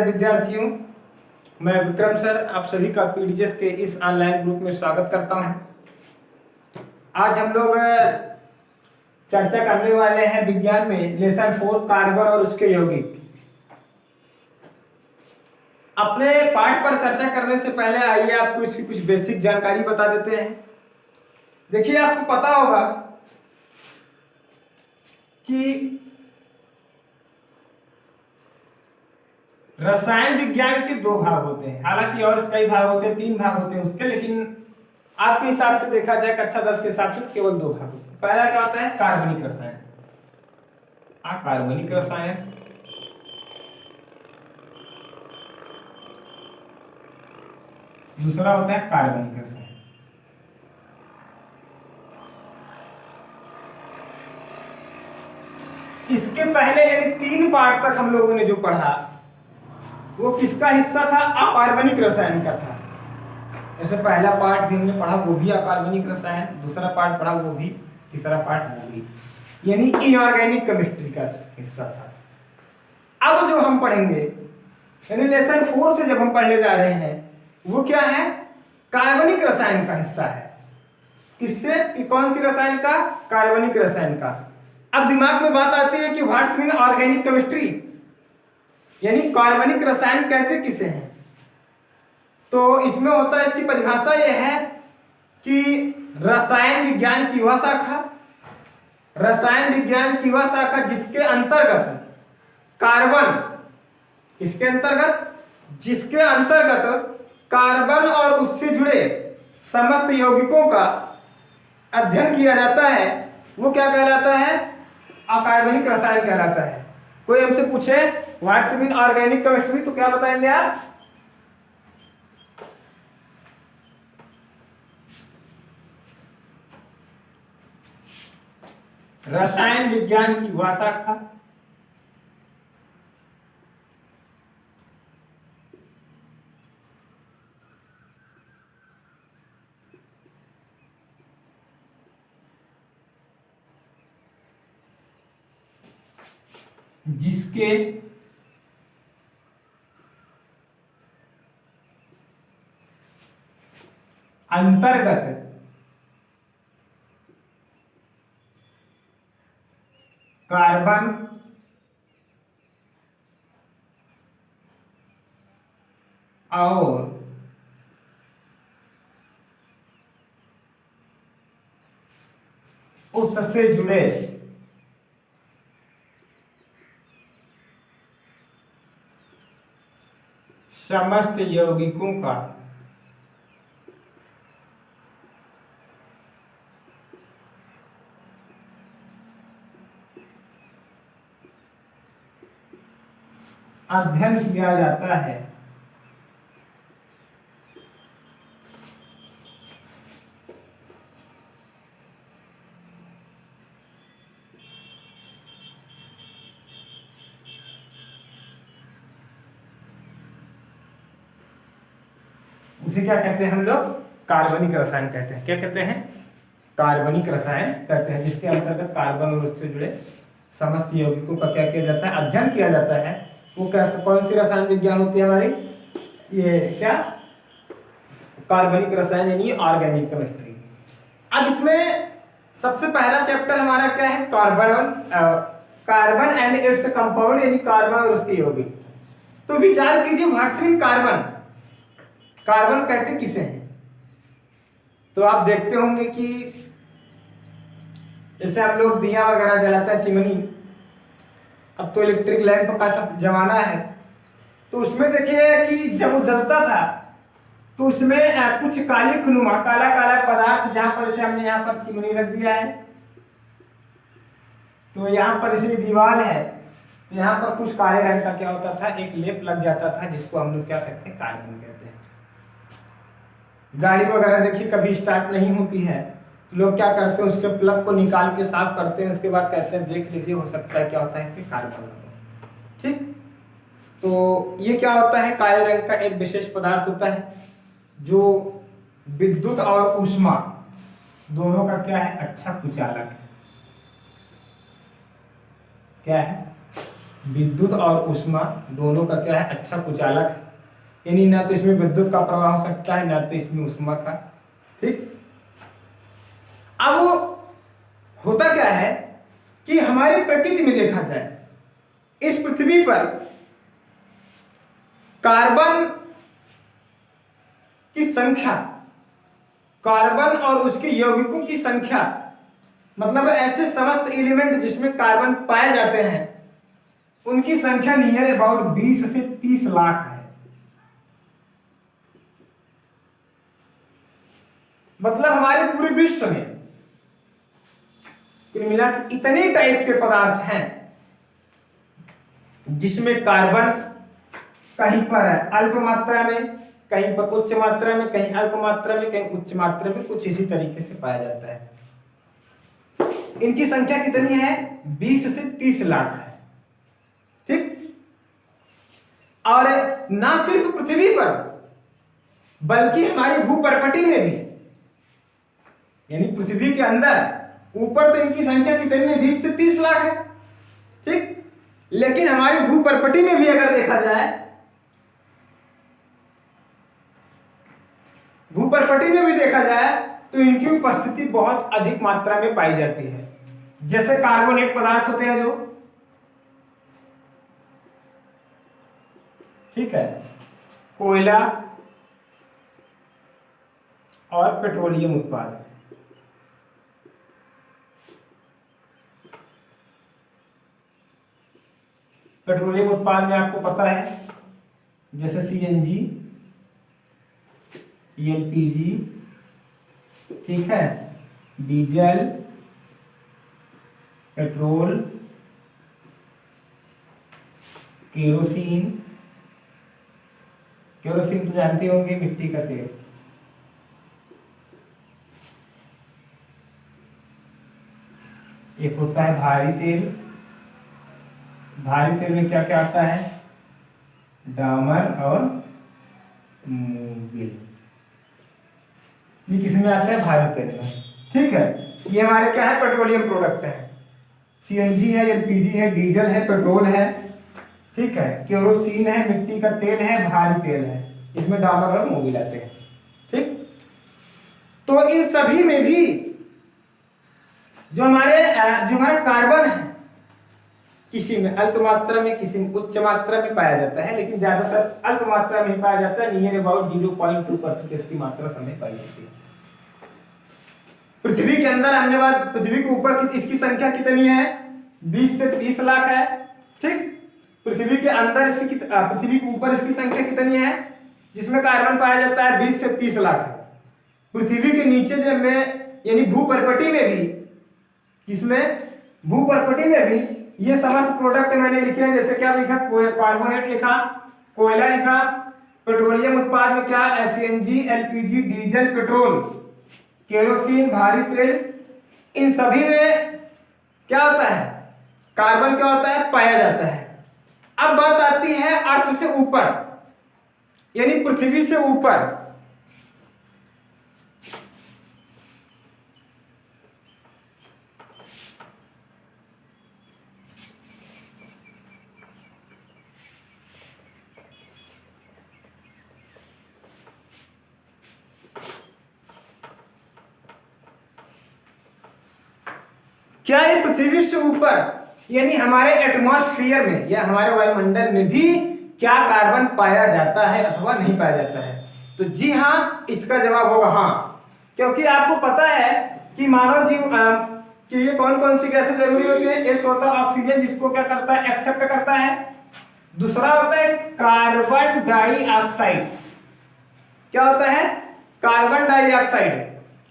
विद्यार्थियों, मैं विक्रम सर आप सभी का पीडीएस के इस ऑनलाइन ग्रुप में स्वागत करता हूं। आज हम लोग चर्चा करने वाले हैं विज्ञान में लेसन 4 कार्बन और उसके यौगिक। अपने पाठ पर चर्चा करने से पहले आइए आपको इसकी कुछ बेसिक जानकारी बता देते हैं। देखिए, आपको पता होगा कि रसायन विज्ञान के 2 भाग होते हैं। हालांकि और कई भाग होते हैं, 3 भाग होते हैं उसके, लेकिन आपके हिसाब से देखा जाए कक्षा 10 के हिसाब से केवल 2 भाग होते हैं। पहला क्या होता है? कार्बनिक रसायन, अकार्बनिक रसायन। दूसरा होता है कार्बनिक रसायन। इसके पहले यानी 3 पार्ट तक हम लोगों ने जो पढ़ा वो किसका हिस्सा था? अकार्बनिक रसायन का था। जैसे पहला पार्ट भी हमने पढ़ा वो भी अकार्बनिक रसायन, दूसरा पार्ट पढ़ा वो भी, तीसरा पार्ट वो भी, यानी इनऑर्गेनिक केमिस्ट्री का हिस्सा था। अब जो हम पढ़ेंगे यानी लेसन 4 से जब हम पढ़ने जा रहे हैं वो क्या है? कार्बनिक रसायन का हिस्सा है। किससे? कि कौन सी रसायन का? कार्बनिक रसायन का। अब दिमाग में बात आती है कि व्हाट्स मीन ऑर्गेनिक केमिस्ट्री, यानी कार्बनिक रसायन कहते किसे हैं? तो इसमें होता है, इसकी परिभाषा यह है कि रसायन विज्ञान की वह शाखा, रसायन विज्ञान की वह शाखा जिसके अंतर्गत कार्बन, इसके अंतर्गत, जिसके अंतर्गत कार्बन और उससे जुड़े समस्त यौगिकों का अध्ययन किया जाता है, वो क्या कहलाता है? अकार्बनिक रसायन कहलाता है। कोई हमसे पूछे व्हाट्स मीन ऑर्गेनिक केमिस्ट्री तो क्या बताएंगे आप? रसायन विज्ञान की वह शाखा जिसके अंतर्गत कार्बन और उससे जुड़े समस्त यौगिकों का अध्ययन किया जाता है। उसे क्या कहते हैं हम लोग? कार्बनिक रसायन कहते हैं। क्या कहते हैं? कार्बनिक रसायन कहते हैं, जिसके अंतर्गत कार्बन और उससे जुड़े समस्त यौगिकों का क्या किया जाता है? अध्ययन किया जाता है। वो कैसे, कौन सी रसायन विज्ञान होती है हमारी? ये क्या? कार्बनिक रसायन यानी ऑर्गेनिक केमिस्ट्री। अब इसमें सबसे पहला चैप्टर हमारा क्या है? कार्बन एंड इट्स कंपाउंड, यानी कार्बन और उसके यौगिक। तो विचार कीजिए, व्हाट्स मीन कार्बन, कार्बन कहते किसे हैं? तो आप देखते होंगे कि जैसे हम लोग दिया वगैरह जलाते हैं, चिमनी, अब तो इलेक्ट्रिक लैंप का सब जमाना है, तो उसमें देखिए कि जब वो जलता था तो उसमें कुछ काली खुनुमा, काला काला पदार्थ, जहां पर जैसे हमने यहाँ पर चिमनी रख दिया है, तो यहाँ पर जैसे दीवार है, तो यहाँ पर कुछ काले रंग का क्या होता था? एक लेप लग जाता था, जिसको हम लोग क्या कहते हैं? कार्बन कहते हैं। गाड़ी वगैरह देखिए कभी स्टार्ट नहीं होती है, तो लोग क्या करते हैं? उसके प्लग को निकाल के साफ करते हैं, उसके बाद कहते हैं देख लीजिए, हो सकता है क्या होता है इसमें? कार्बन। ठीक, तो ये क्या होता है? काले रंग का एक विशेष पदार्थ होता है जो विद्युत और ऊष्मा दोनों का क्या है? अच्छा कुचालक है। क्या है? विद्युत और ऊष्मा दोनों का क्या है, अच्छा कुचालक है। यानी ना तो इसमें विद्युत का प्रवाह हो सकता है, ना तो इसमें ऊष्मा का। ठीक। अब वो होता क्या है कि हमारी प्रकृति में देखा जाए, इस पृथ्वी पर कार्बन की संख्या, कार्बन और उसके यौगिकों की संख्या, मतलब ऐसे समस्त एलिमेंट जिसमें कार्बन पाए जाते हैं, उनकी संख्या नियर अबाउट 20 से 30 लाख है। मतलब हमारे पूरे विश्व में कुल मिला के इतने टाइप के पदार्थ हैं जिसमें कार्बन कहीं पर है अल्प मात्रा में, कहीं पर उच्च मात्रा में, कहीं अल्प मात्रा में, कहीं उच्च मात्रा में, कुछ इसी तरीके से पाया जाता है। इनकी संख्या कितनी है? 20 से 30 लाख है। ठीक। और ना सिर्फ पृथ्वी पर बल्कि हमारी भूपर्पटी में भी, यानी पृथ्वी के अंदर ऊपर तो इनकी संख्या कितनी है? 20 से 30 लाख है। ठीक। लेकिन हमारी भूपर्पटी में भी अगर देखा जाए, भूपर्पटी में भी देखा जाए तो इनकी उपस्थिति बहुत अधिक मात्रा में पाई जाती है। जैसे कार्बोनेट पदार्थ होते हैं जो, ठीक है, कोयला और पेट्रोलियम उत्पाद। पेट्रोलियम उत्पाद में आपको पता है जैसे सीएनजी, एलपीजी, ठीक है, डीजल, पेट्रोल, केरोसिन। केरोसिन तो जानते होंगे, मिट्टी का तेल। एक होता है भारी तेल। भारी तेल में क्या क्या आता है? डामर और मूंगफली। ये किस में आता है? भारी तेल में। ठीक है। ये हमारे क्या है? पेट्रोलियम प्रोडक्ट है। सीएनजी है, एलपीजी है, डीजल है, पेट्रोल है, ठीक है, केरोसिन है, मिट्टी का तेल है, भारी तेल है, इसमें डामर और मोबिल आते हैं। ठीक। तो इन सभी में भी जो हमारा कार्बन है, किसी में अल्प मात्रा में, किसी में उच्च मात्रा में पाया जाता है, लेकिन ज्यादातर अल्प मात्रा में ही पाया जाता है। नियर अबाउट 0.2% इसकी मात्रा समय पाई जाती है। पृथ्वी के अंदर हमने बात, पृथ्वी के ऊपर इसकी संख्या कितनी है? 20 से 30 लाख है। ठीक। पृथ्वी के अंदर इसकी पृथ्वी के ऊपर इसकी संख्या कितनी है जिसमें कार्बन पाया जाता है? 20 से 30 लाख है। पृथ्वी के नीचे जब में, यानी भूपर्पटी में भी, किसमें? भूपर्पटी में भी ये समस्त प्रोडक्ट मैंने लिखे हैं। जैसे क्या लिखा? कार्बोनेट लिखा, कोयला लिखा, पेट्रोलियम उत्पाद में क्या? CNG, LPG, diesel, petrol, kerosene, भारी तेल। इन सभी में क्या होता है? कार्बन क्या होता है? पाया जाता है। अब बात आती है अर्थ से ऊपर, यानी पृथ्वी से ऊपर। क्या ये पृथ्वी से ऊपर, यानी हमारे एटमॉस्फेयर में या हमारे वायुमंडल में भी क्या कार्बन पाया जाता है अथवा नहीं पाया जाता है? तो जी हाँ, इसका जवाब होगा हाँ। क्योंकि आपको पता है कि मानव जीव के लिए कौन कौन सी गैसें जरूरी होती है? एक तो होता है ऑक्सीजन, जिसको क्या करता है? एक्सेप्ट करता है। दूसरा होता है कार्बन डाइऑक्साइड। क्या होता है? Carbon dioxide.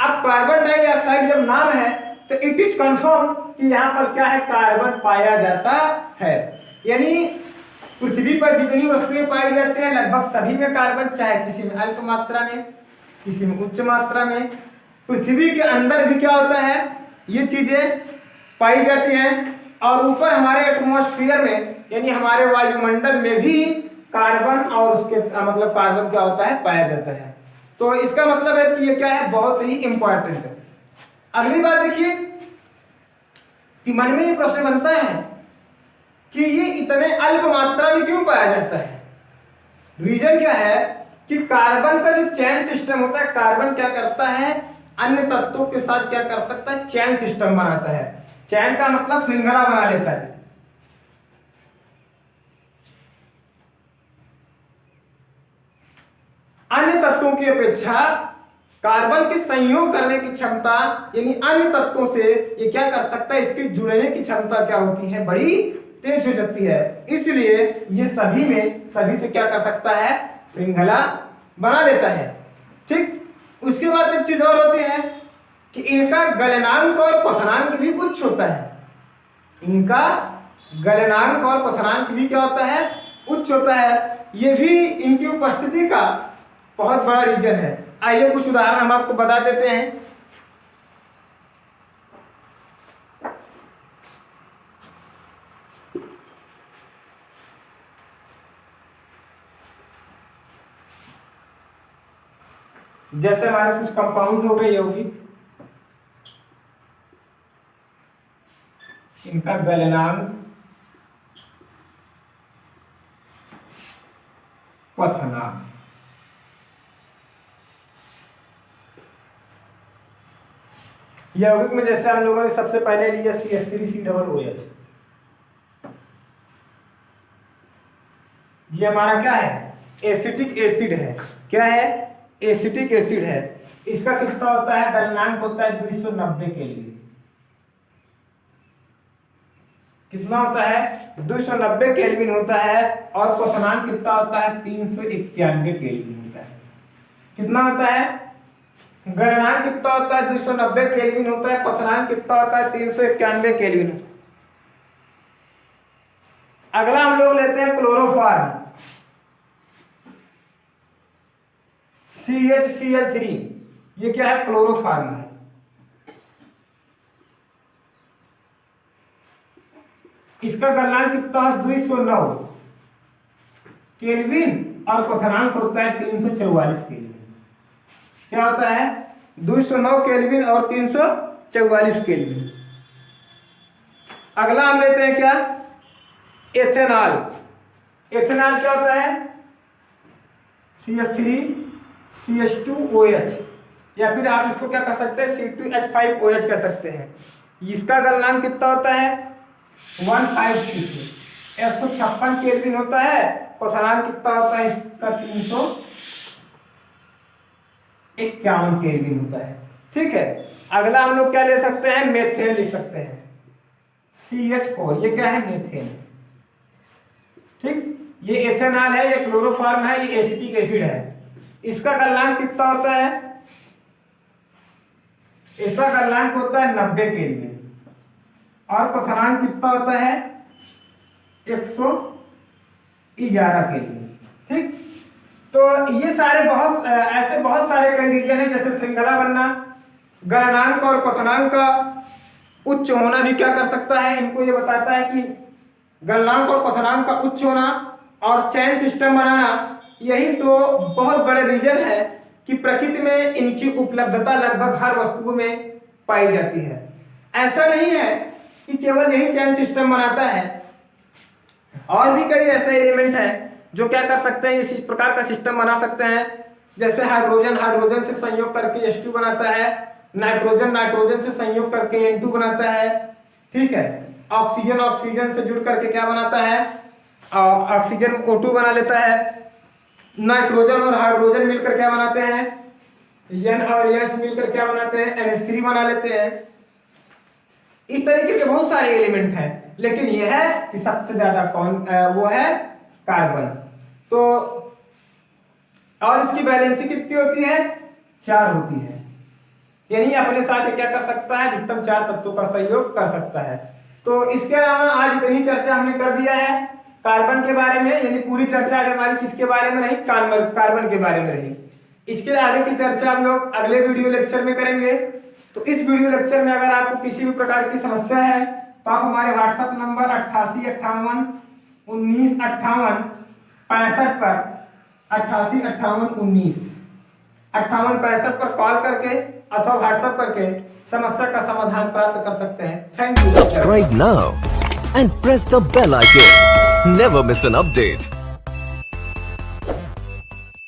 अब कार्बन डाइऑक्साइड जब नाम है तो इट इज कंफर्म कि यहां पर क्या है? कार्बन पाया जाता है। यानी पृथ्वी पर जितनी वस्तुएं पाई जाती हैं लगभग सभी में कार्बन, चाहे किसी में अल्प मात्रा में, किसी में उच्च मात्रा में। पृथ्वी के अंदर भी क्या होता है? ये चीजें पाई जाती हैं। और ऊपर हमारे एटमॉस्फेयर में, यानी हमारे वायुमंडल में भी कार्बन और उसके मतलब कार्बन क्या होता है? पाया जाता है। तो इसका मतलब है कि ये क्या है? बहुत ही इंपॉर्टेंट है। अगली बात देखिए कि मन में ये प्रश्न बनता है कि ये इतने अल्प मात्रा में क्यों पाया जाता है? रीजन क्या है कि कार्बन का जो चैन सिस्टम होता है, कार्बन क्या करता है, अन्य तत्वों के साथ क्या कर सकता है, चैन सिस्टम बनाता है। चैन का मतलब श्रृंखला बना लेता है। अन्य तत्वों की अपेक्षा कार्बन के संयोग करने की क्षमता, यानी अन्य तत्वों से ये क्या कर सकता है, इसके जुड़ने की क्षमता क्या होती है, बड़ी तेज हो जाती है। इसलिए ये सभी से क्या कर सकता है, श्रृंखला बना लेता है। ठीक, उसके बाद एक चीज और होती है कि इनका गलनांक और क्वथनांक भी उच्च होता है। इनका गलनांक और क्वथनांक भी क्या होता है, उच्च होता है। ये भी इनकी उपस्थिति का बहुत बड़ा रीजन है। आइए कुछ उदाहरण हम आपको बता देते हैं। जैसे हमारे कुछ कंपाउंड हो गए यौगिक, इनका गलनांक, क्वथनांक, यौगिक में जैसे हम लोगों ने सबसे पहले लिया CH3COOH। ये हमारा क्या है, एसिटिक एसिड है। क्या है, एसिटिक एसिड है। इसका कितना होता है, गलनांक होता है 290 केल्विन। कितना होता है, 290 केल्विन होता है। और क्वथनांक कितना होता है, 391 केल्विन होता है। कितना होता है, गलनांक कितना होता है, 290 केल्विन होता है। क्वथनांक कितना होता है, 391 केल्विन। अगला हम लोग लेते हैं क्लोरोफॉर्म, CHCl3। ये क्या है, क्लोरोफॉर्म है। इसका गलनांक कितना है, 209 केल्विन और क्वथनांक होता है 344 केल्विन। क्या होता है, 209 केल्विन और 344 केल्विन। अगला हम लेते हैं क्या, एथेनॉल। एथेनॉल क्या होता है, CH3CH2OH, या फिर आप इसको क्या कर सकते हैं, C2H5OH कह सकते हैं। इसका गलनांक कितना होता है, 156 156 केल्विन होता है। क्वथनांक कितना होता है इसका, 351 केल्विन होता है। ठीक है, अगला हम लोग क्या ले सकते हैं, मेथेन ले सकते हैं, CH4। ये क्या है, मेथेन। ठीक, ये एथेनॉल है, ये क्लोरोफॉर्म है, ये एसिटिक एसिड है। इसका गलनांक कितना होता है, इसका गलनांक होता है 90 केल्विन और क्वथनांक कितना होता है, 111 केल्विन। ठीक, तो ये सारे ऐसे बहुत सारे कई रीजन है, जैसे श्रृंखला बनना, गलनांक और क्वथनांक का उच्च होना भी क्या कर सकता है, इनको ये बताता है कि गलनांक और क्वथनांक का उच्च होना और चैन सिस्टम बनाना, यही तो बहुत बड़े रीजन है कि प्रकृति में इनकी उपलब्धता लगभग हर वस्तु में पाई जाती है। ऐसा नहीं है कि केवल यही चैन सिस्टम बनाता है, और भी कई ऐसे एलिमेंट हैं जो क्या कर सकते हैं, इस प्रकार का सिस्टम बना सकते हैं। जैसे हाइड्रोजन से संयोग करके H2 बनाता है, नाइट्रोजन से संयोग करके N2 बनाता है। ठीक है, ऑक्सीजन से जुड़ करके क्या बनाता है, ऑक्सीजन O2 बना लेता है। नाइट्रोजन और हाइड्रोजन मिलकर क्या बनाते हैं, N और S मिलकर क्या बनाते हैं, NH3 बना लेते हैं। इस तरीके के बहुत सारे एलिमेंट हैं, लेकिन यह है कि सबसे ज्यादा वो है कार्बन। तो और इसकी वैलेंसी कितनी होती है, 4 होती है, यानी अपने साथ क्या कर सकता है, अधिकतम 4 तत्वों का सहयोग कर सकता है। तो इसके अलावा आज इतनी चर्चा हमने कर दिया है कार्बन के बारे में, यानी पूरी चर्चा आज हमारी किसके बारे में रही, कार्बन के बारे में रही। इसके आगे की चर्चा हम लोग अगले वीडियो लेक्चर में करेंगे। तो इस वीडियो लेक्चर में अगर आपको किसी भी प्रकार की समस्या है तो आप हमारे व्हाट्सएप नंबर 8858195865 पर 8858195865 पर कॉल करके अथवा व्हाट्सएप करके समस्या का समाधान प्राप्त कर सकते हैं। Thank you. Subscribe now and press the bell icon. Never miss an update.